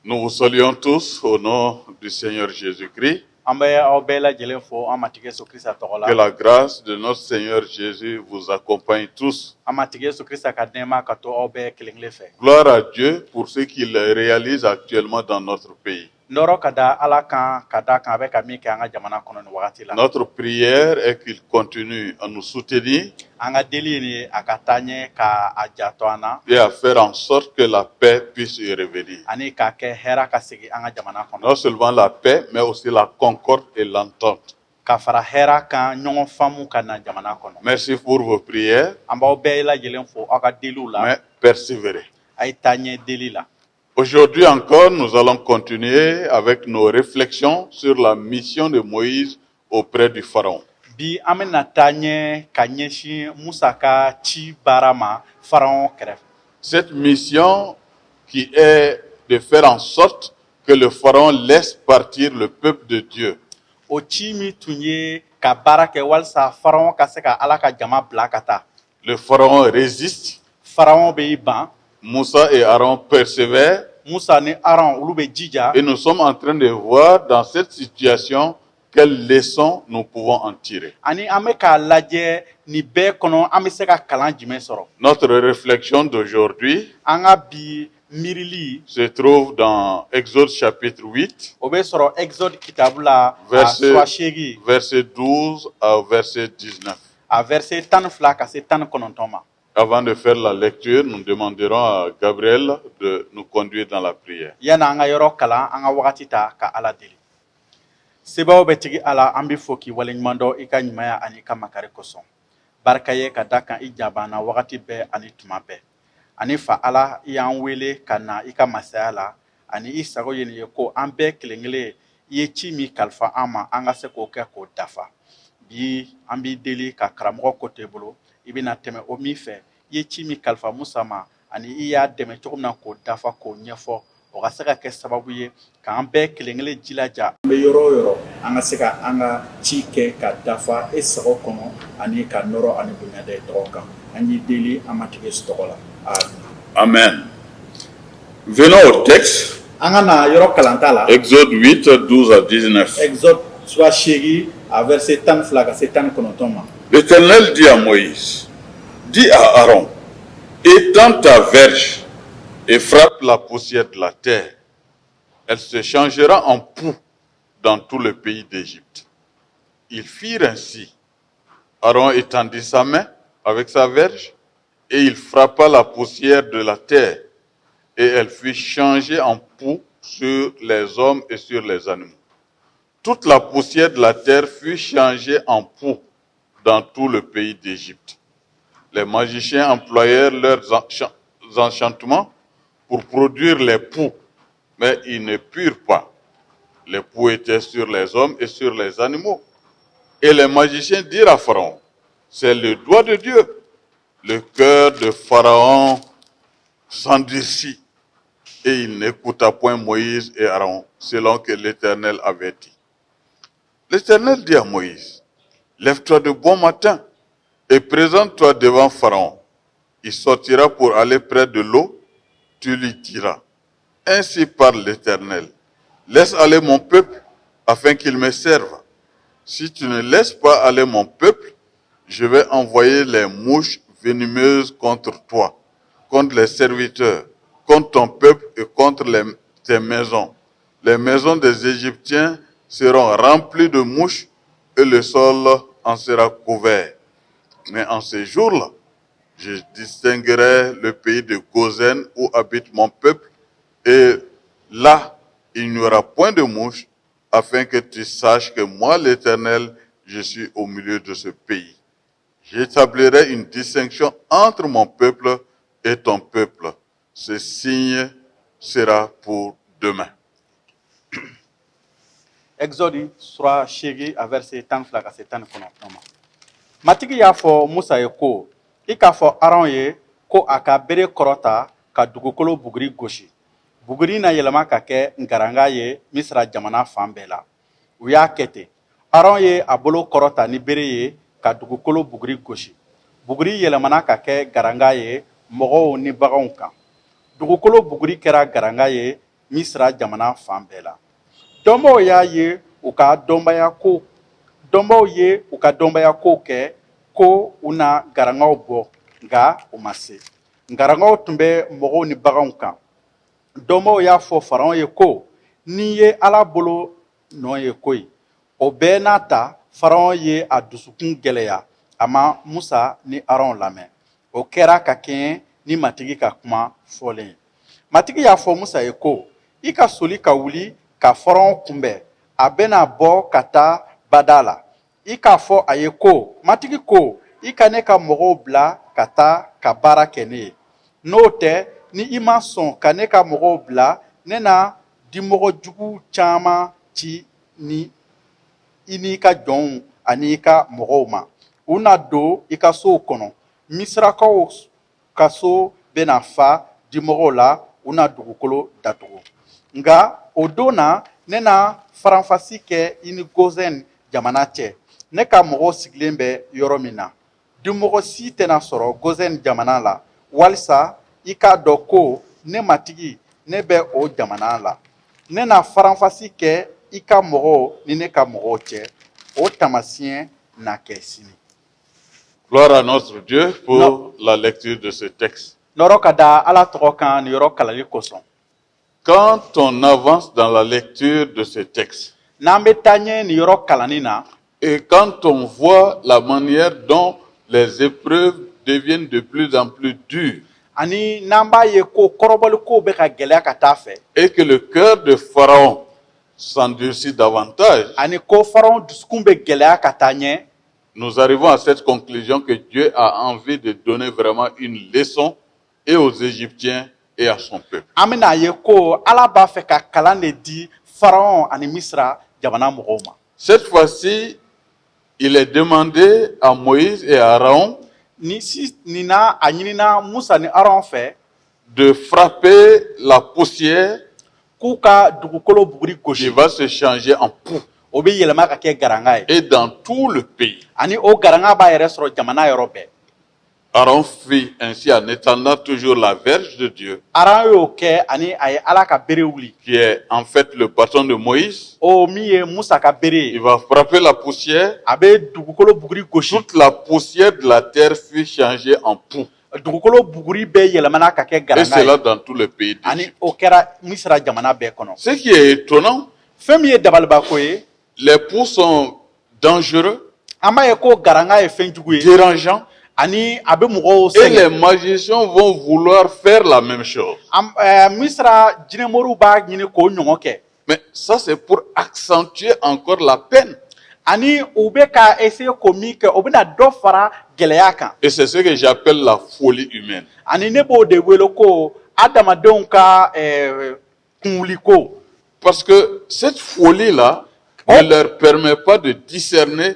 Nous vous saluons tous au nom du Seigneur Jésus-Christ. Que la grâce de notre Seigneur Jésus vous accompagne tous. Gloire à Dieu pour ce qu'il réalise actuellement dans notre pays. Notre prière est qu'il continue à nous soutenir et à faire en sorte que la paix puisse y revenir. Non seulement la paix, mais aussi la concorde et l'entente. Merci pour vos prières, mais persévérez. Aujourd'hui encore, nous allons continuer avec nos réflexions sur la mission de Moïse auprès du Pharaon. Cette mission qui est de faire en sorte que le Pharaon laisse partir le peuple de Dieu. Le Pharaon résiste. Moussa et Aaron persévèrent. Et nous sommes en train de voir dans cette situation quelles leçons nous pouvons en tirer. Notre réflexion d'aujourd'hui se trouve dans Exode chapitre 8, verset 12 à verset 19. Avant de faire la lecture, nous demanderons à Gabriel de nous conduire dans la prière. Sebawo betigi ala ambi foki walenyumando ika nyumaya ani kamakare koson. Barkaye kadaka ijabana wakati be ani tumabe. Ani fa ala yan wele kana ika masayala ani isago yeni yeko ambe kelengele yechi mi kalfa ama anga se ko ke ko dafa. Bi ambi deli ka karamogo kote bolo ibina teme o mi fe yechi mi kalfa musama ani iya deme chokumna ko dafa ko nyefo o ka se ka kɛ sababu ye k'an bɛɛ kelen-kelen jilaja an bɛ yɔrɔ o yɔrɔ an ka se ka an ka ci kɛ ka dafa e sago kɔnɔ ani ka nɔrɔ ani bonya da tɔgɔ kan an y'i deli an ma tigɛ tɔgɔ la Amen. Venons au texte. An ka na yɔrɔ kalanta la. Exode 8, 12 à 19. Exode sura 8 à verset 12 ka se 19 ma. L'Éternel dit à Moïse, dis à Aaron, étends ta verge et frappe la poussière de la terre. Elle se changera en poux dans tout le pays d'Égypte. Ils firent ainsi. Aaron étendit sa main avec sa verge et il frappa la poussière de la terre et elle fut changée en poux sur les hommes et sur les animaux. Toute la poussière de la terre fut changée en poux dans tout le pays d'Égypte. Les magiciens employèrent leurs enchantements pour produire les poux, mais ils ne purent pas. Les poux étaient sur les hommes et sur les animaux. Et les magiciens dirent à Pharaon, c'est le doigt de Dieu. Le cœur de Pharaon s'endurcit et il n'écouta point Moïse et Aaron, selon que l'Éternel avait dit. L'Éternel dit à Moïse, lève-toi de bon matin et présente-toi devant Pharaon. Il sortira pour aller près de l'eau. Tu lui diras, ainsi parle l'Éternel, laisse aller mon peuple afin qu'il me serve. Si tu ne laisses pas aller mon peuple, je vais envoyer les mouches venimeuses contre toi, contre les serviteurs, contre ton peuple et contre tes maisons. Les maisons des Égyptiens seront remplies de mouches et le sol en sera couvert. Mais en ces jours-là, je distinguerai le pays de Gozen où habite mon peuple, et là, il n'y aura point de mouches, afin que tu saches que moi, l'Éternel, je suis au milieu de ce pays. J'établirai une distinction entre mon peuple et ton peuple. Ce signe sera pour demain. Exode sura 8 à verset 12 ka se 19 ma. Matigi y'a fɔ Musa ye ko i k'a fɔ Aron ye ko a ka bere kɔrɔta ka dugukolo buguri gosi. Buguri na yɛlɛma ka kɛ ngaranga ye Misira jamana fan bɛɛ la. U y'a kɛ ten. Aron ye a bolo kɔrɔta ni bere ye ka dugukolo buguri gosi. Buguri yɛlɛmana ka kɛ garanga ye mɔgɔw ni baganw kan. Dugukolo buguri kɛra garanga ye misra jamana fan bɛɛ la. Dɔnbaw y'a ye u ka dɔnbaya ko dɔnbaw ye u ka dɔnbaya ko kɛ ko u na garangaw bɔ nka u ma se. Garangaw tun bɛ mɔgɔw ni baganw kan. Dɔnbaw y'a fɔ Faraon ye ko n'i ye Ala bolo nɔ ye koyi. O bɛɛ n'a ta Faraon ye a dusukun gɛlɛya a ma Musa ni Aron lamɛn. O kɛra ka kɛɲɛ ni matigi ka kuma fɔlen ye. Matigi y'a fɔ Musa ye ko i ka soli ka wuli ka Faraon kunbɛn a bɛna bɔ ka taa bada la. I k'a fɔ a ye ko matigi ko i ka ne ka mɔgɔw bila ka taa ka baara kɛ ne ye. N'o tɛ ni i ma sɔn ka ne ka mɔgɔw bila ne na dimɔgɔ jugu caman ci ni i n'i ka jɔnw ani i ka mɔgɔw ma. U na don i ka sow kɔnɔ. Misirakaw ka so bɛna fa dimɔgɔw la u na dugukolo datugu. Nka o don na ne na faranfasi kɛ i ni Gozɛni jamana cɛ. Ne ka mɔgɔw sigilen bɛ yɔrɔ min na. Dimɔgɔ si tɛna sɔrɔ Gozɛni jamana la walisa i k'a dɔn ko ne matigi ne bɛ o jamana la. Ne na faranfasi kɛ i ka mɔgɔw ni ne ka mɔgɔw cɛ. O tamasiyɛn na kɛ sini. Gloire à notre Dieu pour la lecture de ce texte. Nɔrɔ ka da Ala tɔgɔ kan nin yɔrɔ kalali kosɔn. Quand on avance dans la lecture de ce texte, N'an bɛ taa ɲɛ nin yɔrɔ kalanni na, et quand on voit la manière dont les épreuves deviennent de plus en plus dures, ani n'an b'a ye ko kɔrɔbɔliko bɛ ka gɛlɛya ka taa fɛ, et que le cœur de Pharaon s'endurcit davantage, ani ko Faraon dusukun bɛ gɛlɛya ka taa ɲɛ, nous arrivons à cette conclusion que Dieu a envie de donner vraiment une leçon et aux Égyptiens et à son peuple. an bɛna ye ko Ala b'a fɛ ka kalan de di Faraon ani Misira jamana mɔgɔw ma. Cette fois-ci, il est demandé à Moïse et à Aaron Nin na a ɲinina Musa ni Aron fɛ de frapper la poussière k'u ka dugukolo buguri qui gosi. va se changer en poux. O bɛ yɛlɛma ka kɛ garanga ye. Et dans tout le pays, Ani o garanga b'a yɛrɛ sɔrɔ jamana yɔrɔ bɛɛ. Aaron fit ainsi en étendant toujours la verge de Dieu, Aron y'o kɛ ani a ye Ala ka bere wuli. qui est en fait le bâton de Moïse. O min ye Musa ka bere Il ye. va frapper la poussière. A bɛ dugukolo buguri gosi. Toute la poussière de la terre fut changée en poux. Dugukolo buguri bɛɛ yɛlɛmana ka kɛ Et garanga cela ye. dans tout le pays Ani d'Égypte. o kɛra Misira jamana bɛɛ kɔnɔ. Ce qui est étonnant, Fɛn min ye dabalibako ye, les poux sont dangereux, an b'a ye ko garanga ye fɛn jugu ye. dérangeants, Ani a bɛ mɔgɔw et les sɛgɛn. magiciens vont vouloir faire la même chose. Misira jinɛmoriw b'a ɲini k'o ɲɔgɔn kɛ. Mais ça, c'est pour accentuer encore la peine. Ani u bɛ ka essayer k'o min kɛ, o bɛna dɔ fara gɛlɛya kan. Et c'est ce que j'appelle la folie humaine. Ani ne b'o de wele ko adamadenw ka kunwiliko. Parce que cette folie-là ne leur permet pas de discerner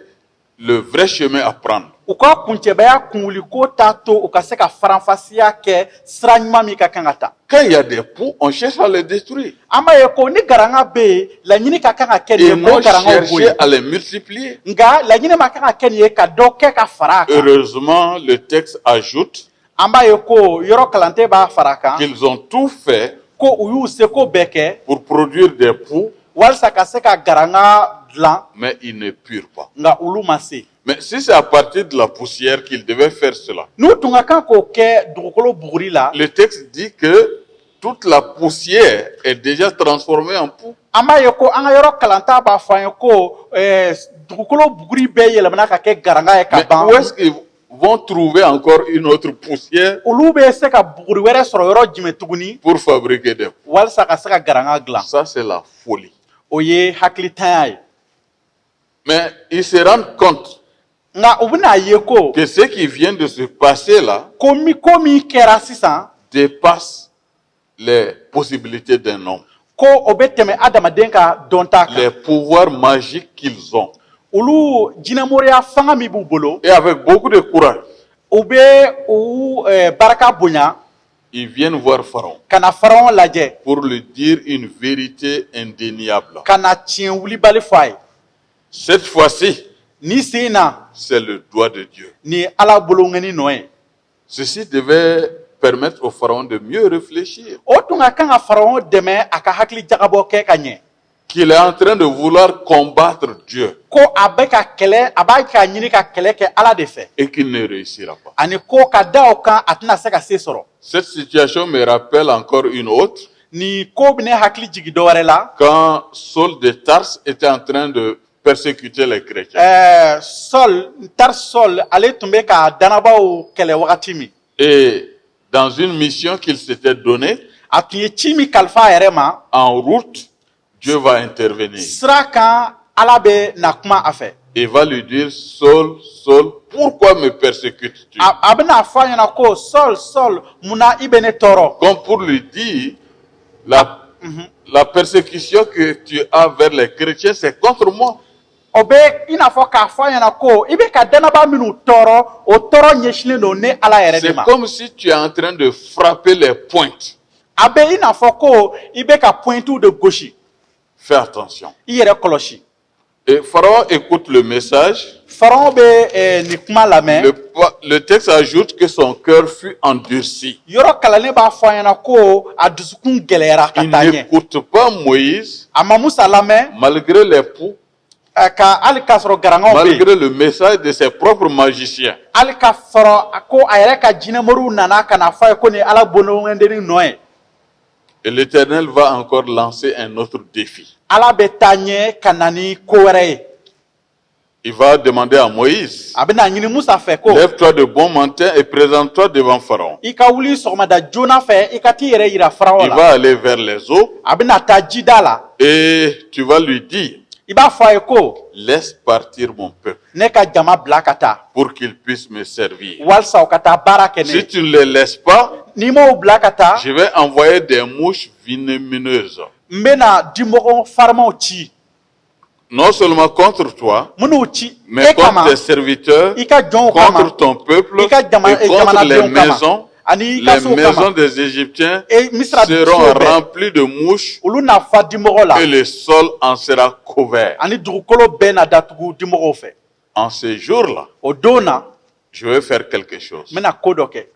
le vrai chemin à prendre. U ka kuncɛbaya kunwiliko t'a to u ka se ka faranfasiya kɛ sira ɲuman min ka kan ka ta. Quand il y a des poux, on cherche à les détruire. An b'a ye ko ni garanga bɛ yen, laɲini ka kan ka kɛ nin Et ye non k'o garangaw bɔ chercher yen. à les multiplier. Nka laɲini ma kan ka kɛ nin ye ka dɔ kɛ ka fara a kan. Heureusement, le texte ajoute An b'a ye ko yɔrɔ kalante b'a fara a kan qu'ils ont tout fait ko u y'u seko bɛɛ kɛ pour produire des poux, walisa ka se ka garanga dilan mais ils ne purent pas. nka olu ma se. Mais si c'est à partir de la poussière qu'ils devaient faire cela, N'u tun ka kan k'o kɛ dugukolo buguri la, le texte dit que toute la poussière est déjà transformée en poux. an b'a ye ko an ka yɔrɔ kalanta b'a fɔ an ye ko dugukolo buguri bɛɛ yɛlɛmana ka kɛ garanga ye ka Mais ban. où est-ce qu'ils vont trouver encore une autre poussière Olu bɛ se ka buguri wɛrɛ sɔrɔ yɔrɔ jumɛn tuguni pour fabriquer des poux? walisa ka se ka garanga dilan. Ça, c'est la folie. O ye hakilitanya ye. Mais ils se rendent compte Nka u bɛna ye ko que ce qui vient de se passer là ko min kɛra sisan dépasse les possibilités d'un homme, ko o bɛ tɛmɛ adamaden ka dɔnta les kan. pouvoirs magiques qu'ils ont. Olu jinɛmoriya fanga min b'u bolo, Et avec beaucoup de courage, u bɛ u baraka bonya ils viennent voir Pharaon ka na Faraon lajɛ pour lui dire une vérité indéniable. ka na tiɲɛ wulibali fɔ a ye. Cette fois-ci, Ni sen na c'est le doigt de Dieu. ni ye Ala bolongɛni nɔ ye. Ceci devait permettre au pharaon de mieux réfléchir. O tun ka kan ka Pharaon dɛmɛ a ka hakili jagabɔ kɛ ka ɲɛ. Qu'il est en train de vouloir combattre Dieu Ko a bɛ ka kɛlɛ, a b'a ka ɲini ka kɛlɛ kɛ Ala de fɛ. et qu'il ne réussira pas. Ani ko ka da o kan a tɛna se ka se sɔrɔ. Cette situation me rappelle encore une autre, Ni ko bɛ ne hakili jigin dɔ wɛrɛ la. quand Saul de Tarse était en train de persécuter les chrétiens. Sol, ale tun bɛ ka danabaw kɛlɛ wagati min. Et dans une mission qu'il s'était donnée, A tun ye ci min kalifa a yɛrɛ ma. en route, Dieu va intervenir. Sira kan Ala bɛ na kuma a fɛ. Il va lui dire, Saul, Saul, pourquoi me persécutes-tu? A bɛna fɔ a ɲɛna ko Sol, munna i bɛ ne tɔɔrɔ? Comme pour lui dire, la persécution que tu as vers les chrétiens, c'est contre moi. O bɛ i n'a fɔ k'a fɔ a ɲɛna ko i bɛ ka danaba minnu tɔɔrɔ, o tɔɔrɔ ɲɛsinnen don ne Ala yɛrɛ de C'est ma. comme si tu es en train de frapper les pointes. A bɛ i n'a fɔ ko i bɛ ka pointu de gosi. Fais attention. I yɛrɛ kɔlɔsi. Et Pharaon écoute le message. Pharaon bɛ nin kuma lamɛn. Le texte ajoute que son cœur fut endurci. Yɔrɔ kalanlen b'a fɔ a ɲɛna ko a dusukun gɛlɛyara ka Il taa ɲɛ. n'écoute pas Moïse, A ma Musa lamɛn, malgré les poux, ka hali k'a sɔrɔ garangaw bɛ yen. malgré le message de ses propres magiciens. Hali ka sɔrɔ ko a yɛrɛ ka jinɛmɔriw nana ka na fɔ a ye ko nin ye Ala bononŋɛdennin nɔ ye. Et l'Éternel va encore lancer un autre défi. Ala bɛ taa ɲɛ ka na ni ko wɛrɛ ye. Il va demander à Moïse, A bɛna ɲini Musa fɛ ko lève-toi de bon matin et présente-toi devant Pharaon. i ka wuli sɔgɔmada joona fɛ i ka t'i yɛrɛ yira Pharaon Il la. va aller vers les eaux A bɛna taa jida la. et tu vas lui dire, I b'a fɔ a ye ko laisse partir mon peuple ne ka jama bila ka taa pour qu'il puisse me servir. walasa u ka taa baara kɛ ne Si ye. tu ne les laisses pas, N'i m'o bila ka taa je vais envoyer des mouches venimeuses, n bɛna dimɔgɔ farimaw ci. non seulement contre toi, Minnu ci mais e kama contre tes serviteurs, i ka jɔnw kama contre ton peuple i ka et contre les jamanadenw kama maisons. ani i ka Les sow maisons kama. des Égyptiens E Misira seront sow bɛɛ remplies de mouches olu na fa dimɔgɔ la et le sol en sera couvert. ani dugukolo bɛɛ na datugu dimɔgɔw fɛ. En ce jour-là, O don na je vais faire quelque chose. n bɛna ko dɔ kɛ.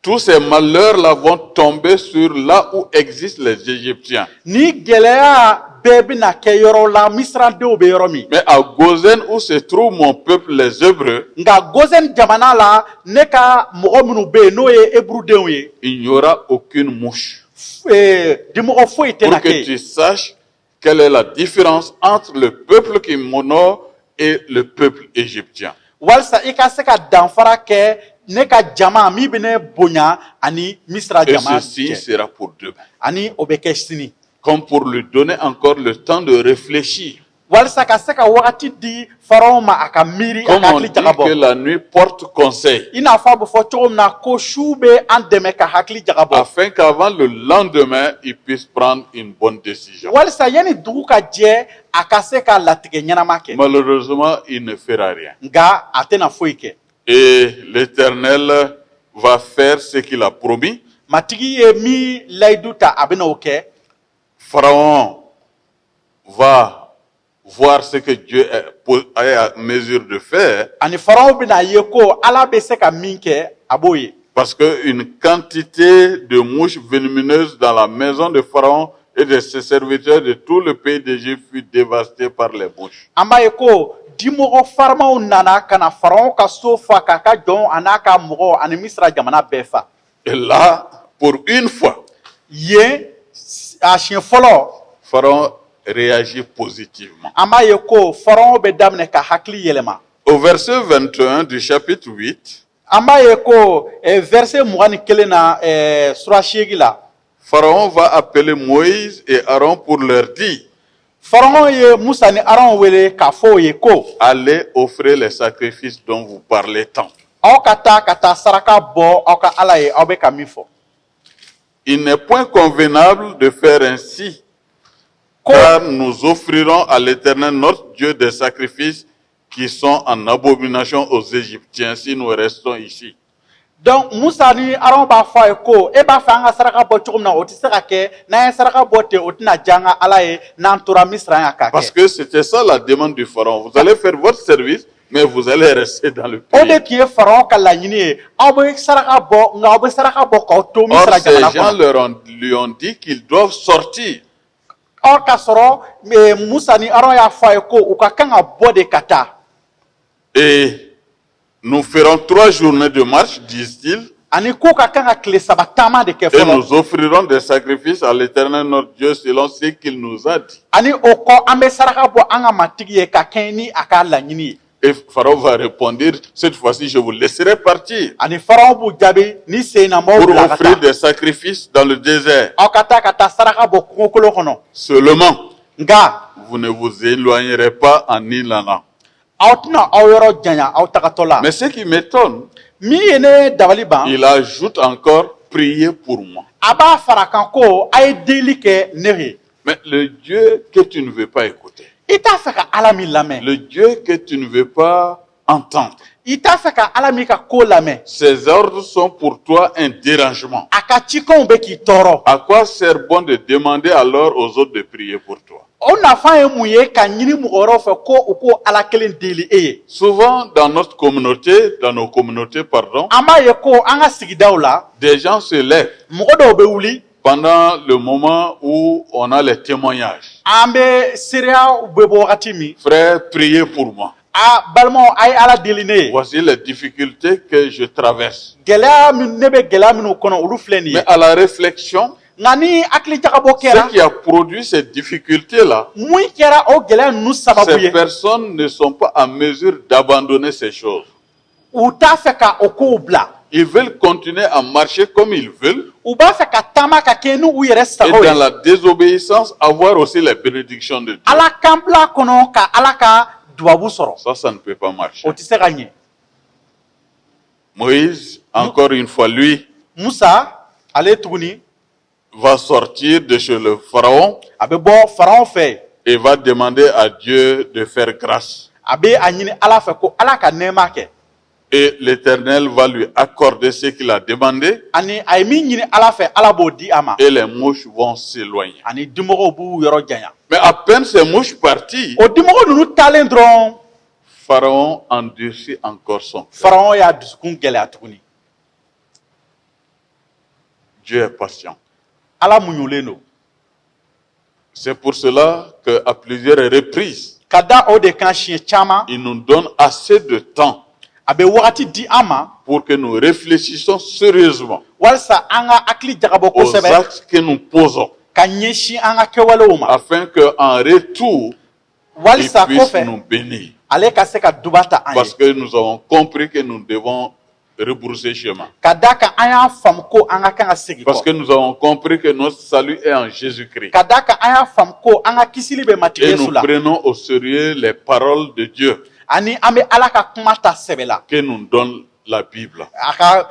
Tous ces malheurs-là vont tomber sur là où existent les Égyptiens. Ni gɛlɛya bɛɛ bɛna kɛ yɔrɔ la Misiradenw bɛ yɔrɔ min. Mais à Gozen, où se trouve mon peuple, les Hébreux, Nka Gozɛni jamana la ne ka mɔgɔ minnu bɛ yen n'o ye Ebrudenw ye, il n'y aura aucune mouche. dimɔgɔ foyi tɛ Pour na que kɛ tu yen. saches quelle est la différence entre le peuple qui m'honore et le peuple égyptien. Walasa i ka se ka danfara kɛ ne ka jama min bɛ ne bonya ani Misira Et jama ceci cɛ sera pour demain. ani o bɛ kɛ sini. Comme pour lui donner encore le temps de réfléchir. Walasa ka se ka wagati di Pharaon ma a ka miiri a Comme ka on hakili dit que jagabɔ. la nuit porte conseil, I n'a fɔ a bɛ fɔ cogo min na ko su bɛ an dɛmɛ ka hakili jagabɔ. afin qu'avant le lendemain, il puisse prendre une bonne décision. Walasa yanni dugu ka jɛ a ka se ka latigɛ ɲɛnama kɛ. Malheureusement, il ne fera rien. Nka a tɛna foyi kɛ. Et l'Éternel va faire ce qu'il a promis. Matigi ye min layidu ta a bɛna o kɛ. Pharaon va voir ce que Dieu est à mesure de faire, Ani Pharaon bɛna ye ko Ala bɛ se ka min kɛ a b'o ye. parce qu'une quantité de mouches venimeuses dans la maison de Pharaon et de ses serviteurs de tout le pays d'Égypte fut dévastée par les mouches. An b'a ye ko dimɔgɔ farimaw nana ka na Pharaon ka so fa k'a ka jɔnw a n'a ka mɔgɔw ani Misira jamana bɛɛ fa. Et là, pour une fois, Yen a siɲɛ fɔlɔ Pharaon réagit positivement. an b'a ye ko Pharaon bɛ daminɛ ka hakili yɛlɛma. Au verset 21 du chapitre 8, An b'a ye ko verset 21 na sura 8 la. Pharaon va appeler Moïse et Aaron pour leur dire, Pharaon ye Musa ni Aron wele k'a fɔ o ye ko allez offrir les sacrifices dont vous parlez tant. aw ka taa saraka bɔ aw ka Ala ye aw bɛ ka min fɔ. Il n'est point convenable de faire ainsi, Ko car nous offrirons à l'Éternel notre Dieu des sacrifices qui sont en abomination aux Égyptiens si nous restons ici. donc Musa ni Aron b'a fɔ a ye ko e b'a fɛ an ka saraka bɔ cogo min na o tɛ se ka kɛ n'an ye saraka bɔ ten o tɛna diya an ka Ala ye n'an tora Misira yan k'a Parce kɛ. que c'était ça la demande du Pharaon. Vous allez faire votre service, mais vous allez rester dans le O de pays. tun ye Pharaon ka laɲini ye, aw bɛ saraka bɔ nka aw bɛ saraka bɔ k'aw to Or, Misira ces jamana gens kɔnɔ. lui ont dit qu'ils doivent sortir. Ɔ k'a sɔrɔ Musa ni Aron y'a fɔ a ye ko u ka kan ka bɔ de ka taa. Et nous ferons 3 journées de marche, disent-ils, Ani ko ka kan ka tile 3 taama de kɛ et fɔlɔ. nous offrirons des sacrifices à l'Éternel notre Dieu selon ce qu'il nous a dit. Ani o kɔ an bɛ saraka bɔ an ka matigi ye ka kɛɲɛ ni a ka laɲini ye. Et Pharaon va répondre, cette fois-ci, je vous laisserai partir Ani Pharaon b'u jaabi ni sen na maaw pour bila ka offrir taa. des sacrifices dans le désert. Aw ka taa saraka bɔ kungo kɔnɔ. Seulement, Nka vous ne vous éloignerez pas en y allant. aw tɛna aw yɔrɔ janya aw tagatɔ la. Mais ce qui m'étonne, Min ye ne dabali ban. il ajoute encore, priez pour moi. A b'a fara kan ko a ye deli kɛ ne ye. Mais le Dieu que tu ne veux pas écouter, I t'a fɛ ka Ala min lamɛn. le Dieu que tu ne veux pas entendre, I t'a fɛ ka Ala min ka ko lamɛn. ses ordres sont pour toi un dérangement. A ka cikanw bɛ k'i tɔɔrɔ. À quoi sert bon de demander alors aux autres de prier pour toi? O nafa ye mun ye ka ɲini mɔgɔ wɛrɛw fɛ ko u ko Ala kelen deli e ye. Souvent, dans notre communauté, dans nos communautés, pardon, An b'a ye ko an ka sigidaw la des gens se lèvent mɔgɔ dɔw bɛ wuli. pendant le moment où on a les témoignages. An bɛ seereyaw bɛ bɔ wagati min. Frère, priez pour moi. A balimaw a ye Ala deli ne ye. Voici les difficultés que je traverse. Gɛlɛya min ne bɛ gɛlɛya minnu kɔnɔ olu filɛ nin ye. Mais à la réflexion, Nka ni hakili jagabɔ kɛra. ce qui a produit ces difficultés-là, Mun kɛra o gɛlɛya ninnu sababu ces ye. personnes ne sont pas en mesure d'abandonner ces choses. U t'a fɛ ka o kow bila. Ils veulent continuer à marcher comme ils veulent U b'a fɛ ka taama ka kɛ n'u yɛrɛ et sagaw dans ye. la désobéissance avoir aussi les bénédictions de Dieu. Ala kan bila kɔnɔ ka Ala ka dubabu sɔrɔ. Ça ne peut pas marcher. O tɛ se ka ɲɛ. Moïse, encore une fois, lui, Musa ale tuguni va sortir de chez le Pharaon a bɛ bɔ Faraon fɛ. et va demander à Dieu de faire grâce. A bɛ a ɲini Ala fɛ ko Ala ka nɛɛma kɛ. Et l'Éternel va lui accorder ce qu'il a demandé Ani a ye min ɲini Ala fɛ Ala b'o di a ma. et les mouches vont s'éloigner. Ani dimɔgɔw b'u yɔrɔ janya. Mais à peine ces mouches parties, O dimɔgɔ ninnu taalen dɔrɔn Pharaon endurcit encore son cœur. Faraon y'a dusukun gɛlɛya tuguni. Dieu est patient. Ala muɲulen don. C'est pour cela qu'à plusieurs reprises, Ka da o de kan siɲɛ caman il nous donne assez de temps a bɛ wagati di an ma pour que nous réfléchissions sérieusement walasa an ka hakili jagabɔ aux kosɛbɛ actes que nous posons, ka ɲɛsin an ka kɛwalew ma afin qu'en retour, il walasa puisse kɔfɛ nous bénir. ale ka se ka duba ta an Parce ye que nous avons compris que nous devons rebrousser chemin. ka da kan an y'a faamu ko an ka kan ka segin Parce que kɔ nous avons compris que notre salut est en Jésus-Christ. ka da kan an y'a faamu ko an ka kisili bɛ matigi Et Yesu nous la prenons au sérieux les paroles de Dieu ani an bɛ Ala ka kuma ta sɛbɛ la que nous donne la Bible. a ka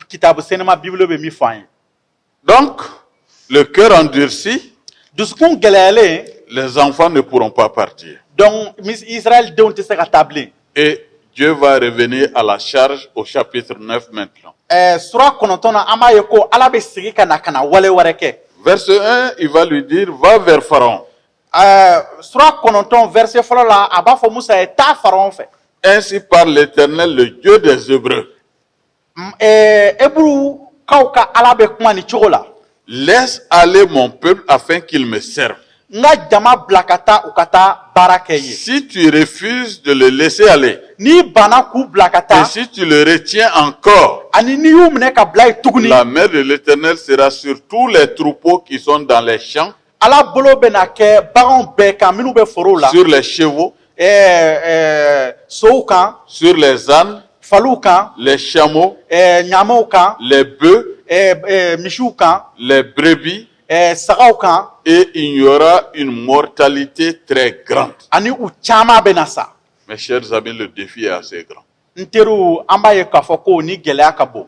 kitabu sɛnɛma bibulu bɛ min fɔ an ye Donc, le cœur endurci, dusukun gɛlɛyalen les enfants ne pourront pas partir. donc Israël denw tɛ se ka taa bilen Et Dieu va revenir à la charge au chapitre 9 maintenant. sura 9 na an b'a ye ko Ala bɛ segin ka na wale wɛrɛ kɛ Verset 1, il va lui dire, va vers Pharaon. sura 9 verset fɔlɔ la a b'a fɔ Musa ye taa Faraon fɛ Ainsi parle l'Éternel, le Dieu des Hébreux. Hébrewukaw ka Ala bɛ kuma ni cogo la Laisse aller mon peuple afin qu'il me serve. n ka jama bila ka taa u ka taa baara kɛ ye Si tu refuses de le laisser aller, n'i banna k'u bila ka et taa si tu le retiens encore, ani n'i y'u minɛ ka bila yen tuguni la main de l'Éternel sera sur tous les troupeaux qui sont dans les champs, Ala bolo bɛna kɛ baganw bɛɛ kan minnu bɛ forow la sur les chevaux, sow kan sur les ânes, faliw kan les chameaux, ɲamaw kan les bœufs, misiw kan les brebis, sagaw kan et il y aura une mortalité très grande. ani u caman bɛna sa Mes chers amis, le défi est assez grand. n teriw an b'a ye k'a fɔ ko ni gɛlɛya ka bon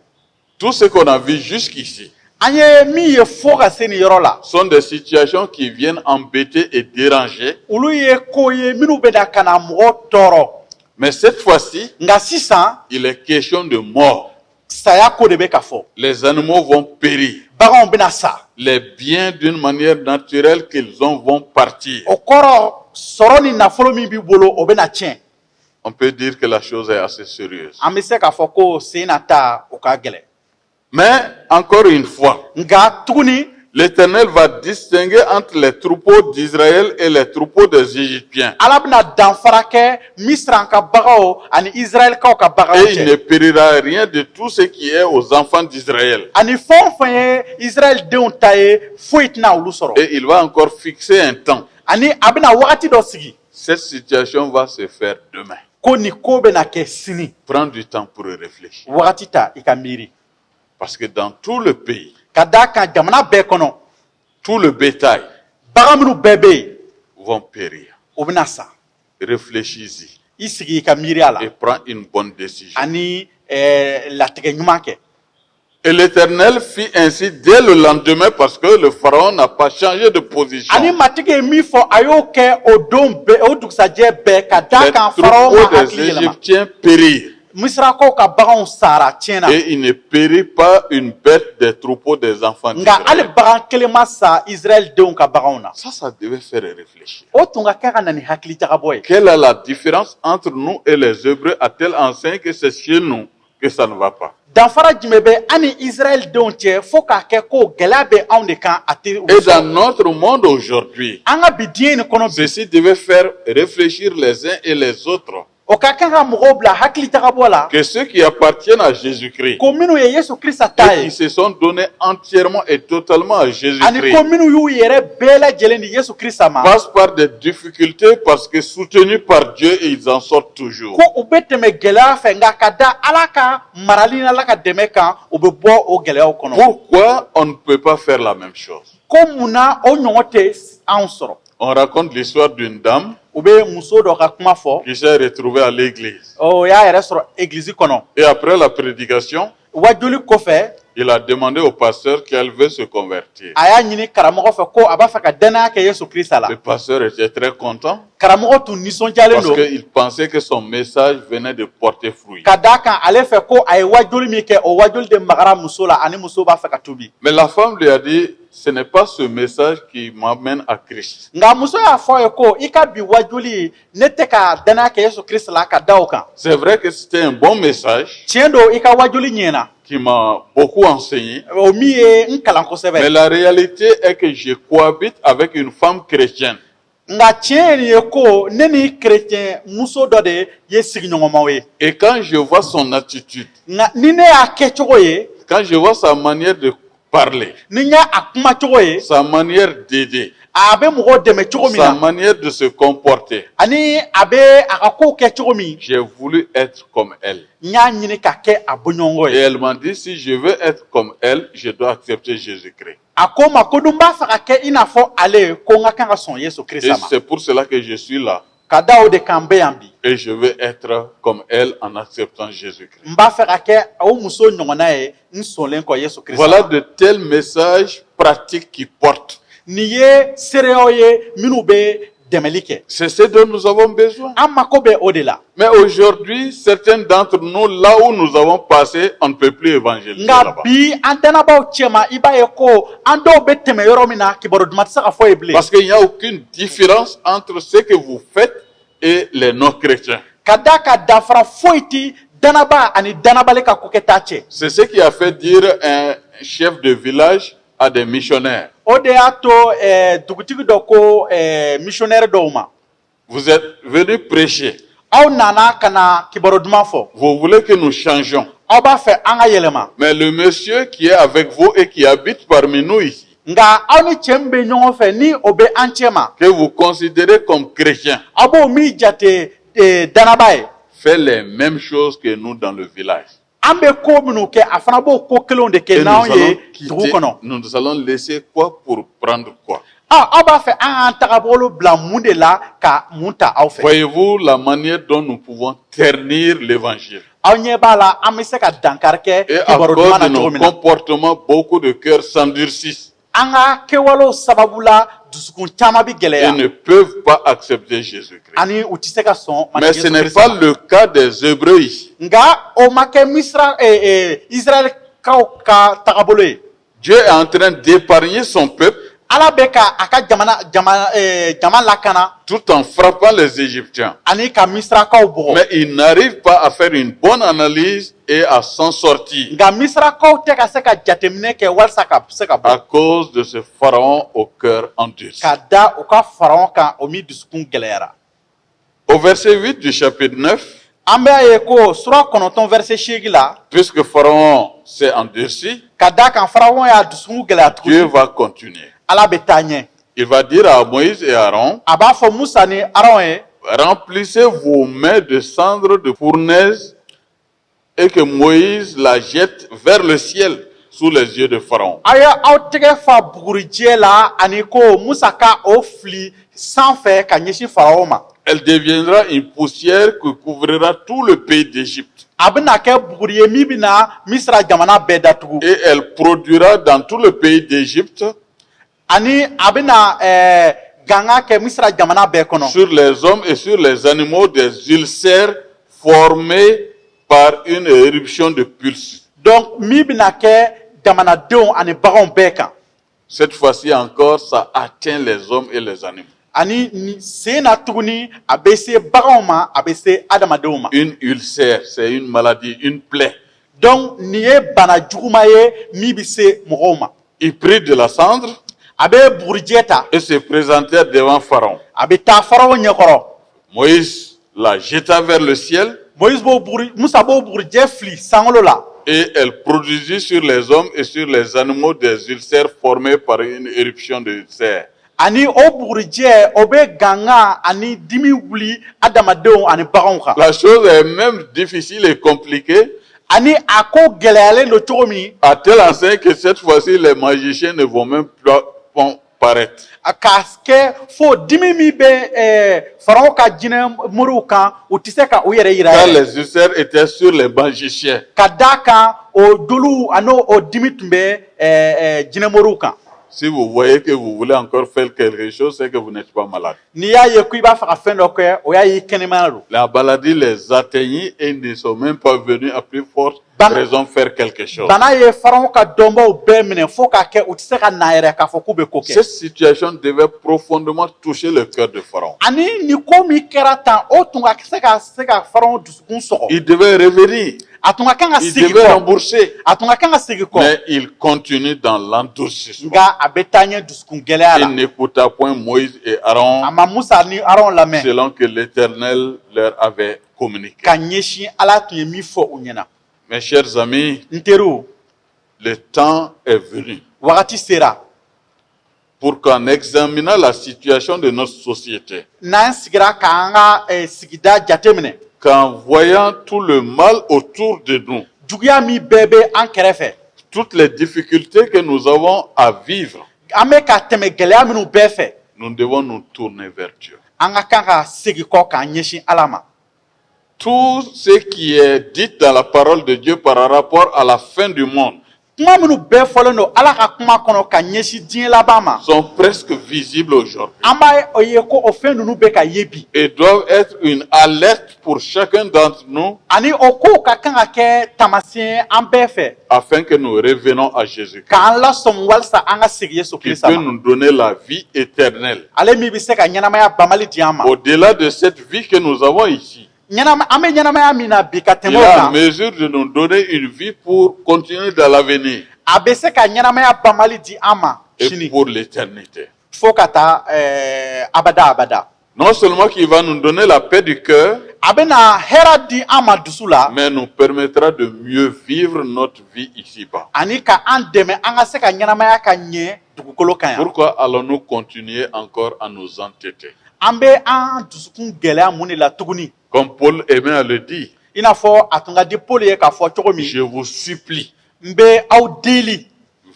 Tout ce qu'on a vu jusqu'ici an ye min ye fo ka se nin yɔrɔ la sont des situations qui viennent embêter et déranger. olu ye ko ye minnu bɛna ka na mɔgɔw tɔɔrɔ Mais cette fois-ci, nka sisan il est question de mort. saya ko de bɛ ka fɔ Les animaux vont périr. baganw bɛna sa Les biens d'une manière naturelle qu'ils ont vont partir. o kɔrɔ sɔrɔ ni nafolo min b'i bolo o bɛna tiɲɛ on peut dire que la chose est assez sérieuse. an bɛ se k'a fɔ ko sen na ta o ka gɛlɛn. Mais, encore une fois, Nka tuguni l'Éternel va distinguer entre les troupeaux d'Israël et les troupeaux des Égyptiens. Ala bɛna danfara kɛ Misran ka bagaw ani Israɛlikaw ka bagaw Et il ne cɛ. périra rien de tout ce qui est aux enfants d'Israël. Ani fɛn o fɛn ye Israɛl denw ta ye foyi tɛna olu sɔrɔ. Et il va encore fixer un temps. Ani a bɛna wagati dɔ sigi Cette situation va se faire demain. ko nin ko bɛna kɛ sini. Prends du temps pour y réfléchir. Wagati ta i ka miiri. Parce que dans tout le pays, Ka d'a kan jamana bɛɛ kɔnɔ tout le bétail bagan minnu bɛɛ bɛ yen vont périr. o bɛna sa. Réfléchis-y I sigi i ka miiri a la et prends une bonne décision. ani latigɛ ɲuman kɛ. Et l'Éternel fit ainsi dès le lendemain parce que le pharaon n'a pas changé de position. Ani matigi ye min fɔ a y'o kɛ o don bɛɛ o dugusajɛ bɛɛ ka d'a Les kan Faraon ma troupeaux des hakili yɛlɛma. Égyptiens périrent. Misrakaw ka baganw sara tiɲɛna. Et il ne périt pas une bête des troupeaux des enfants Nka hali d'Israël. bagan kelen ma sa Israɛl denw ka baganw na. Ça devait faire réfléchir. O tun ka kɛ ka na ni hakili jagabɔ ye. Quelle est la différence entre nous et les Hébreux à tel enseigne que c'est chez nous que ça ne va pas? Danfara jumɛn bɛ an ni Israɛl denw cɛ fo k'a kɛ ko gɛlɛya bɛ anw de kan a tɛ u Et dans sɔrɔ. notre monde aujourd'hui, An ka bi diɲɛ nin kɔnɔ bi ceci devait faire réfléchir les uns et les autres o ka kan ka mɔgɔw bila hakili jagabɔ la que ceux qui appartiennent à Jésus-Christ ko minnu ye Yesu Kirista ta et ye qui se sont donnés entièrement et totalement à ani Jésus-Christ ko minnu y'u yɛrɛ bɛɛ lajɛlen di Yesu Kirista ma passent par des difficultés parce que soutenus par Dieu, ils en sortent toujours. ko u bɛ tɛmɛ gɛlɛya fɛ nka ka da Ala ka marali ni Ala ka dɛmɛ kan u bɛ bɔ o gɛlɛyaw kɔnɔ. Pourquoi on ne peut pas faire la même chose? Ko munna o ɲɔgɔn tɛ anw sɔrɔ. On raconte l'histoire d'une dame U bɛ muso dɔ ka kuma fɔ qui s'est retrouvée à l'église. o y'a yɛrɛ sɔrɔ egilizi kɔnɔ. Et après la prédication, Wajuli kɔfɛ il a demandé au pasteur qu'elle veut se convertir. a y'a ɲini karamɔgɔ fɛ ko a b'a fɛ ka danaya kɛ Yesu Kirista la. Le pasteur était très content Karamɔgɔ tun nisɔndiyalen parce don qu'il pensait que son message venait de porter fruit. ka d'a kan ale fɛ ko a ye wajuli min kɛ o wajuli de magara muso la ani muso b'a fɛ ka tubi. Mais la femme lui a dit, ce n'est pas ce message qui m'amène à Christ. Nka muso y'a fɔ a ye ko i ka bi wajuli ne tɛ ka danaya kɛ Yesu Kirista la ka da o kan. C'est vrai que c'était un bon message Tiɲɛ don i ka wajuli ɲɛna qui m'a beaucoup enseigné. o min ye n kalan Mais kosɛbɛ. la réalité est que je cohabite avec une femme chrétienne. Nka tiɲɛ ye nin ye ko ne ni kerecɛn muso dɔ de ye sigiɲɔgɔnmaw ye. Et quand je vois son attitude, Nka ni ne y'a kɛ cogo ye quand je vois sa manière de parler, ni n y'a kuma cogo ye sa manière d'aider, a bɛ mɔgɔw dɛmɛ cogo min sa na manière de se comporter, ani a bɛ a ka kow kɛ cogo min j'ai voulu être comme elle. n y'a ɲini ka kɛ a bɔɲɔgɔn Et ye. elle m'a dit, si je veux être comme elle, je dois accepter Jésus-Christ. A ko n ma ko dun b'a fɛ ka kɛ i n'a fɔ ale ye ko n ka kan ka sɔn Yesu Et Kirista ma c'est pour cela que je suis là. ka da o de kan n bɛ yan bi. Et je veux être comme elle en acceptant Jésus-Christ. N b'a fɛ ka kɛ o muso ɲɔgɔnna ye n sɔnlen kɔ Yesu Kirista Voilà ma. de tels messages pratiques qui portent. Nin ye seereyaw ye minnu bɛ dɛmɛli kɛ. C'est ce dont nous avons besoin. An mako bɛ o de la. Mais aujourd'hui, certains d'entre nous, là où nous avons passé, on ne peut plus évangéliser Nka là-bas. bi an danabaaw cɛma i b'a ye ko an dɔw bɛ tɛmɛ yɔrɔ min na kibaru duman tɛ se ka fɔ ye bilen. Parce qu'il n'y a aucune différence entre ce que vous faites et les non-chrétiens. Ka d'a ka danfara foyi ti danaba ani danabali ka kokɛta cɛ. C'est ce qui a fait dire un chef de village à des missionnaires. O de y'a to dugutigi dɔ ko missionnaire dɔw ma. Vous êtes venus prêcher. Aw nana ka na kibaru duman fɔ. Vous voulez que nous changions. Aw b'a fɛ an ka yɛlɛma. Mais le monsieur qui est avec vous et qui habite parmi nous ici, Nka aw ni cɛ min bɛ ɲɔgɔn fɛ ni o bɛ an cɛ ma. que vous considérez comme chrétien, Aw b'o min jate danaba ye. fait les mêmes choses que nous dans le village. An bɛ ko minnu kɛ a fana b'o ko kelenw de Et kɛ nous n'anw allons, ye dugu kɔnɔ. nous allons laisser quoi pour prendre quoi? Aw b'a fɛ an k'an tagabolo bila mun de la ka mun ta aw fɛ. Voyez-vous la manière dont nous pouvons ternir l'évangile Aw ɲɛ b'a la an bɛ se ka dankari kɛ et à kibaru cause duman de na cogo nos min na. comportements, beaucoup de cœurs s'endurcissent An ka kɛwalew sababu la dusukun caman bɛ et gɛlɛya ne peuvent pas accepter Jésus-Christ. ani u tɛ se ka sɔn Mais ce Yesu n'est Kirista pas ma. le cas des Hébreux ici. Nka o ma kɛ Israɛlikaw ka tagabolo ye. Dieu est en train d'épargner son peuple ala bɛ ka a ka jama lakana tout en frappant les Égyptiens. ani ka misrakaw bugɔ Mais il n'arrive pas à faire une bonne analyse et à s'en sortir nka misrakaw tɛ ka se ka jateminɛ kɛ walasa ka se ka à bɔ cause de ce pharaon au cœur endurci. ka da u ka faraɔn kan o min dusukun gɛlɛyara. Au verset 8 du chapitre 9, an bɛ ye ko sura 9 verset 8 la puisque Pharaon s'est endurci, ka da kan faraɔn y'a dusukun gɛlɛya Dieu tuguni va continuer. ala bɛ taa ɲɛ. Il va dire à Moïse et Aaron, a b'a fɔ musa ni aron ye remplissez vos mains de cendres de fournaise et que Moïse la jette vers le ciel sous les yeux de Pharaon. a ye aw tɛgɛ fa bugurijɛ la ani ko musa ka o fili sanfɛ ka ɲɛsin faraɔn ma. Elle deviendra une poussière qui couvrira tout le pays d'Égypte. a bɛna kɛ buguri ye min bɛna misira jamana bɛɛ datugu Et elle produira dans tout le pays d'Égypte, ani a bɛna ganga kɛ misira jamana bɛɛ kɔnɔ sur les hommes et sur les animaux, des ulcères formés par une éruption de pulse. donc min bɛna kɛ jamanadenw ani baganw bɛɛ kan Cette fois-ci encore, ça atteint les hommes et les animaux. ani sen na tuguni a bɛ se baganw ma a bɛ se adamadenw ma. Une ulcère, c'est une maladie, une plaie. donc nin ye bana juguma ye min bɛ se mɔgɔw ma. Il prit de la cendre a bɛ bugurijɛ ta et se présentait devant Pharaon. a bɛ taa faraw ɲɛkɔrɔ. Moïse la jeta vers le ciel musa b'o bugurijɛ fili sankolo la. et elle produisit sur les hommes et sur les animaux des ulcères formés par une éruption de ulcères. ani o bugurijɛ o bɛ ganga ani dimi wuli adamadenw ani baganw kan. La chose est même difficile et compliquée, ani a ko gɛlɛyalen don cogo min à tel enseigne que cette fois-ci, les magiciens ne vont même pas paraître. k'a kɛ fo dimi min bɛ faraw ka jinɛ moriw kan u tɛ se ka u yɛrɛ yira Car yɛrɛ. les ulcères étaient sur les magiciens. ka d'a kan o joliw ani o dimi tun bɛ jinɛ moriw kan. Si vous voyez que vous voulez encore faire quelque chose, c'est que vous n'êtes pas malade. n'i y'a ye ko i b'a fɛ ka fɛn dɔ kɛ o y'a ye i kɛnɛmaya don. La maladie les atteignit et ils ne sont même pas venus à plus forte raison faire quelque chose. bana ye faraw ka dɔnbaw bɛɛ minɛ fo k'a kɛ u tɛ se ka na yɛrɛ k'a fɔ k'u bɛ ko kɛ. Cette situation devait profondément toucher le cœur de Pharaon. ani ni ko min kɛra tan o tun ka se ka faraw dusukun sɔgɔ. Il devait revenir, a tun ka kan ka il segin devait kɔ rembourser, a tun ka kan ka segin kɔ mais il continue dans l'endurcissement. nka a bɛ taa ɲɛ dusukun gɛlɛya la. Il n'écouta point Moïse et a Aaron ma musa ni aron lamɛn selon que l'Éternel leur avait communiqué. ka ɲɛsin ala tun ye min fɔ u ɲɛna. Mes chers amis, n teriw le temps est venu wagati sera pour qu'en examinant la situation de notre société, n'an sigira k'an ka sigida jateminɛ qu'en voyant tout le mal autour de nous, juguya min bɛɛ bɛ an kɛrɛfɛ toutes les difficultés que nous avons à vivre, an bɛ ka tɛmɛ gɛlɛya minnu bɛɛ fɛ nous devons nous tourner vers Dieu. an ka kan ka segin kɔ k'an ɲɛsin ala ma. Tout ce qui est dit dans la parole de Dieu par rapport à la fin du monde kuma minnu bɛɛ fɔlen don ala ka kuma kɔnɔ ka ɲɛsin diɲɛ laban ma sont presque visibles aujourd'hui an b'a ye ko o fɛn ninnu bɛ ka ye bi et doivent être une alerte pour chacun d'entre nous ani o kow ka kan ka kɛ taamasiyɛn an bɛɛ fɛ afin que nous revenons à Jésus-Christ, k'an lasɔmi walasa an ka segin Yesu qui Kirisa peut ma nous donner la vie éternelle. ale min bɛ se ka ɲɛnamaya banbali di an ma. Au-delà de cette vie que nous avons ici, an bɛ ɲɛnamaya min na bi ka il tɛmɛ o est en kan mesure de nous donner une vie pour continuer dans l'avenir a bɛ se ka ɲɛnamaya banbali di an ma et sini pour l'éternité. fo ka taa abada abada. Non seulement qu'il va nous donner la paix du cœur, a bɛna hɛrɛ di an ma dusu la mais nous permettra de mieux vivre notre vie ici-bas. ani ka an dɛmɛ an ka se ka ɲɛnamaya ka ɲɛ dugukolo kan yan. Pourquoi allons-nous continuer encore à nous entêter? an bɛ an dusukun gɛlɛya mun de la tuguni Comme Paul aimait à le dire, i n'a fɔ a tun ka di Paul ye k'a fɔ cogo min je vous supplie, n bɛ aw deli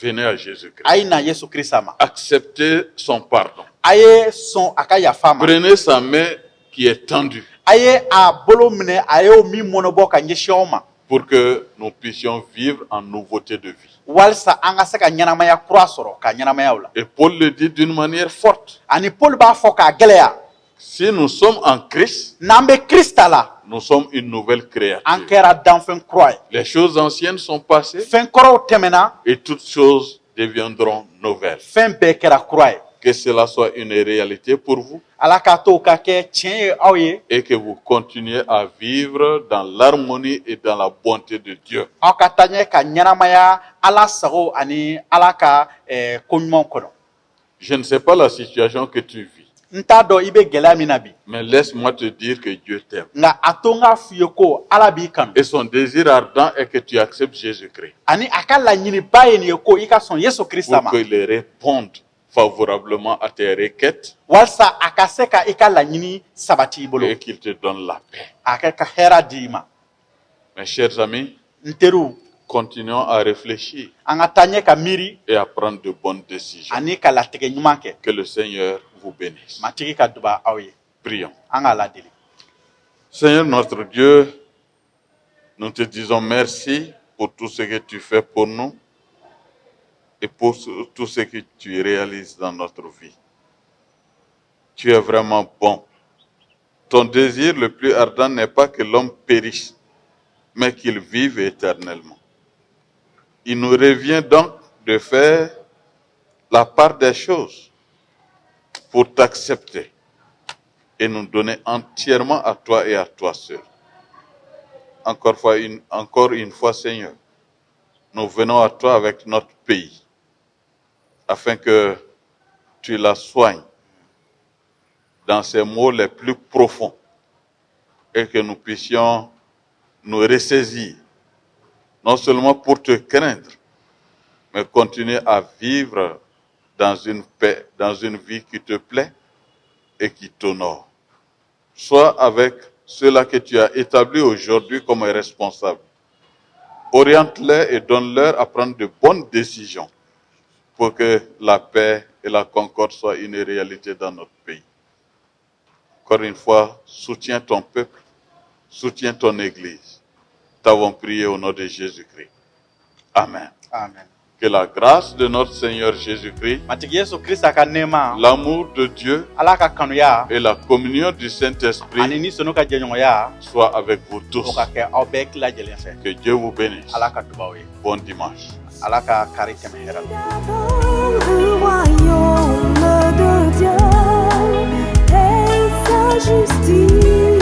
venez à Jésus-Christ. a ye na Yesu Kirisa ma Acceptez son pardon. a ye sɔn a ka yafa ma Prenez sa main qui est tendue a ye a bolo minɛ a y'o min mɔnɔbɔ ka ɲɛsin aw ma pour que nous puissions vivre en nouveauté de vie. walasa an ka se ka ɲɛnamaya kura sɔrɔ ka ɲɛnamaya o la Et Paul le dit d'une manière forte. ani Paul b'a fɔ k'a gɛlɛya Si nous sommes en Christ, n'an bɛ Krista la nous sommes une nouvelle an créature. kɛra danfɛn kura ye Les choses anciennes sont passées fɛn kɔrɔw tɛmɛna et toutes choses deviendront nouvelles. fɛn bɛɛ kɛra kura ye Que cela soit une réalité pour vous ala k'a to o ka kɛ tiɲɛ ye aw ye et que vous continuez à vivre dans l'harmonie et dans la bonté de Dieu. aw ka taa ɲɛ ka ɲɛnamaya ala sago ani ala ka koɲumanw kɔnɔ Je ne sais pas la situation que tu vis, n t'a dɔn i bɛ gɛlɛya min na bi mais laisse-moi te dire que Dieu t'aime. nka a to n k'a f'i ye ko ala b'i kanu Et son désir ardent est que tu acceptes Jésus-Christ ani a ka laɲiniba ye nin ye ko i ka sɔn yesu kirista ma pour qu'il réponde favorablement à tes requêtes walasa a ka se ka i ka laɲini sabati i bolo et qu'il te donne la paix. a kɛ ka hɛra di i ma Mes chers amis, n teriw continuons à réfléchir an ka taa ɲɛ ka miiri et à prendre de bonnes décisions. ani ka latigɛ ɲuman kɛ Que le Seigneur vous bénisse. matigi ka duba aw ye Prions. an k'a ladeli Seigneur notre Dieu, nous te disons merci pour tout ce que tu fais pour nous et pour tout ce que tu réalises dans notre vie. Tu es vraiment bon. Ton désir le plus ardent n'est pas que l'homme périsse, mais qu'il vive éternellement. Il nous revient donc de faire la part des choses pour t'accepter et nous donner entièrement à toi et à toi seul. Encore une fois, Seigneur, nous venons à toi avec notre pays, afin que tu la soignes dans ses mots les plus profonds et que nous puissions nous ressaisir, non seulement pour te craindre, mais continuer à vivre dans une paix, dans une vie qui te plaît et qui t'honore. Sois avec ceux-là que tu as établis aujourd'hui comme responsables. Oriente-les et donne-leur à prendre de bonnes décisions pour que la paix et la concorde soient une réalité dans notre pays. Encore une fois, soutiens ton peuple, soutiens ton Église. T'avons prié au nom de Jésus-Christ. Amen. amen Que la grâce de notre Seigneur Jésus-Christ, matigi yesu kirista ka nɛɛma l'amour de Dieu ala ka kanuya et la communion du ani Saint-Esprit ni sonu ka jɛɲɔgɔnya soient avec vous o tous. ka kɛ aw bɛɛ tila lajɛlen fɛ Que Dieu vous bénisse. ala ka dubaw ye Bon dimanche. ala ka kari tɛmɛ hɛrɛ la Dans le royaume de Dieu et sa justice.